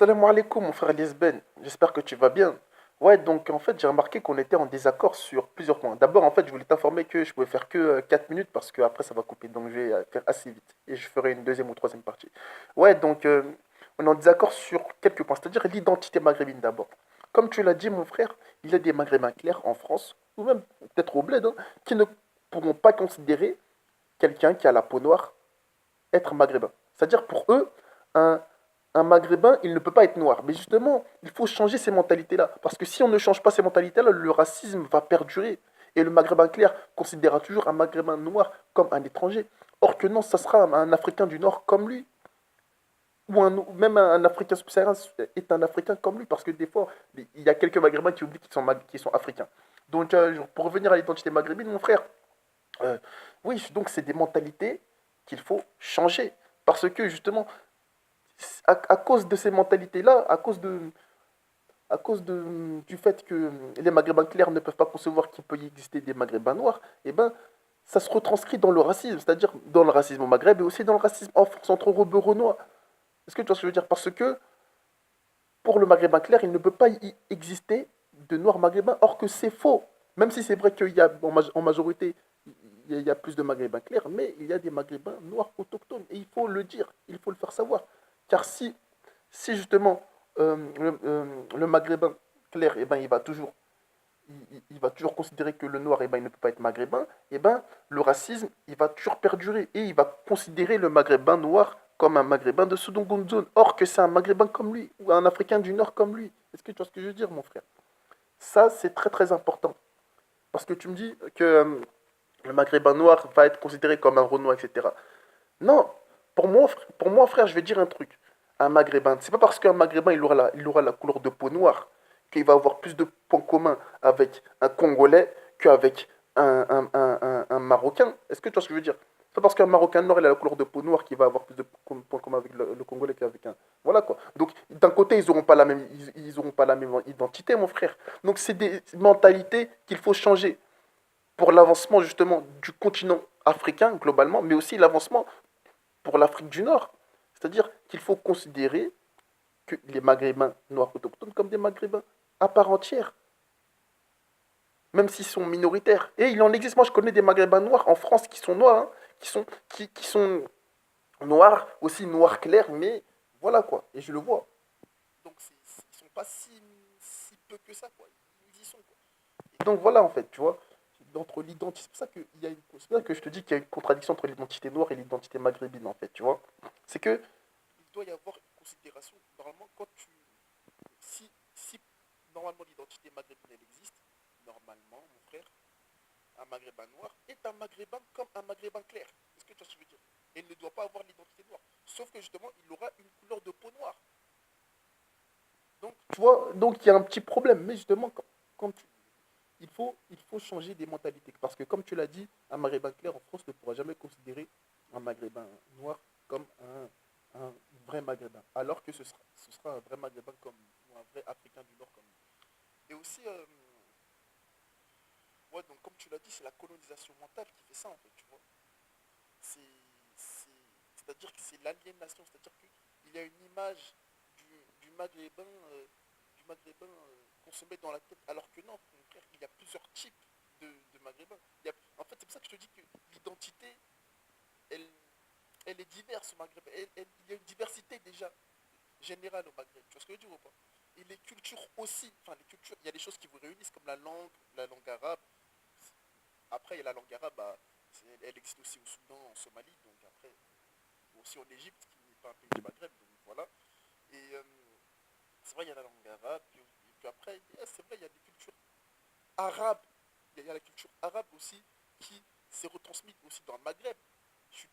Salam alaikum, mon frère Lisben. J'espère que tu vas bien. Ouais, donc en fait, j'ai remarqué qu'on était en désaccord sur plusieurs points. D'abord, en fait, je voulais t'informer que je pouvais faire que 4 minutes parce que après ça va couper. Donc, je vais faire assez vite et je ferai une deuxième ou troisième partie. Ouais, donc on est en désaccord sur quelques points, c'est-à-dire l'identité maghrébine d'abord. Comme tu l'as dit, mon frère, il y a des maghrébins clairs en France, ou même peut-être au bled, hein, qui ne pourront pas considérer quelqu'un qui a la peau noire être maghrébin. C'est-à-dire pour eux, un, un maghrébin, il ne peut pas être noir. Mais justement, il faut changer ces mentalités-là. Parce que si on ne change pas ces mentalités-là, le racisme va perdurer. Et le maghrébin clair considérera toujours un maghrébin noir comme un étranger. Or que non, ça sera un Africain du Nord comme lui. Ou même un Africain subsaharien est un Africain comme lui. Parce que des fois, il y a quelques maghrébins qui oublient qu'ils sont africains. Donc, pour revenir à l'identité maghrébine, mon frère, euh, oui, donc c'est des mentalités qu'il faut changer. Parce que justement, à cause de ces mentalités-là, du fait que les maghrébins clairs ne peuvent pas concevoir qu'il peut y exister des maghrébins noirs, eh ben, ça se retranscrit dans le racisme, c'est-à-dire dans le racisme au Maghreb et aussi dans le racisme en France entre rebeux renois. Est-ce que tu vois ce que je veux dire? Parce que pour le maghrébin clair, il ne peut pas y exister de noirs maghrébins, or que c'est faux. Même si c'est vrai qu'il y a en majorité, il y a plus de maghrébins clairs, mais il y a des maghrébins noirs autochtones. Et il faut le dire, il faut le faire savoir. Car si justement le maghrébin clair, eh ben, il va toujours considérer que le noir, eh ben, il ne peut pas être maghrébin, eh ben, le racisme, il va toujours perdurer. Et il va considérer le maghrébin noir comme un maghrébin de seconde zone. Or que c'est un maghrébin comme lui, ou un africain du nord comme lui. Est-ce que tu vois ce que je veux dire, mon frère? Ça, c'est très très important. Parce que tu me dis que le maghrébin noir va être considéré comme un Renoir, etc. Non, pour moi, frère, je vais dire un truc. Un maghrébin, c'est pas parce qu'un maghrébin il aura la couleur de peau noire qu'il va avoir plus de points communs avec un Congolais qu'avec un Marocain. Est-ce que tu vois ce que je veux dire? C'est pas parce qu'un Marocain noir il a la couleur de peau noire qu'il va avoir plus de points communs avec le Congolais qu'avec un. Voilà quoi. Donc d'un côté, ils auront pas la même identité, mon frère. Donc c'est des mentalités qu'il faut changer pour l'avancement justement du continent africain globalement, mais aussi l'avancement pour l'Afrique du Nord. C'est-à-dire qu'il faut considérer que les Maghrébins noirs autochtones comme des Maghrébins à part entière, même s'ils sont minoritaires. Et il en existe, moi je connais des Maghrébins noirs en France qui sont noirs, hein, qui sont noirs, aussi noirs clairs, mais voilà quoi, et je le vois. Donc ils sont pas si peu que ça, quoi. Ils y sont, quoi. Et donc voilà en fait, tu vois, entre l'identité, c'est pour ça que je te dis qu'il y a une contradiction entre l'identité noire et l'identité maghrébine en fait, tu vois. C'est que il doit y avoir une considération. Normalement, si normalement l'identité maghrébine elle existe, normalement, mon frère, un maghrébin noir est un maghrébin comme un maghrébin clair. Est-ce que tu vois ce que je veux dire? Et il ne doit pas avoir l'identité noire. Sauf que justement, il aura une couleur de peau noire. Donc, tu vois, donc il y a un petit problème. Mais justement, quand il faut changer des mentalités. Parce que comme tu l'as dit, un maghrébin clair en France ne pourra jamais considérer un maghrébin noir comme un vrai maghrébin. Alors que ce sera un vrai maghrébin comme ou un vrai africain du Nord comme lui. Et aussi, ouais, donc comme tu l'as dit, c'est la colonisation mentale qui fait ça en fait, tu vois. C'est-à-dire que c'est l'aliénation, c'est-à-dire qu'il y a une image du maghrébin, qu'on se met dans la tête, alors que non, mon frère, il y a plusieurs types de maghrébins. En fait, c'est pour ça que je te dis que l'identité, elle, elle est diverse au Maghreb. Il y a une diversité déjà générale au Maghreb. Tu vois ce que je veux dire ou pas? Et les cultures aussi, enfin les cultures, il y a des choses qui vous réunissent comme la langue arabe. Après, il y a la langue arabe, bah, elle existe aussi au Soudan, en Somalie, donc après, aussi en Égypte, qui n'est pas un pays du Maghreb, donc voilà. Et c'est vrai, il y a la langue arabe, et puis après, c'est vrai, il y a des cultures arabes, il y a la culture arabe aussi qui s'est retransmise aussi dans le Maghreb. Je suis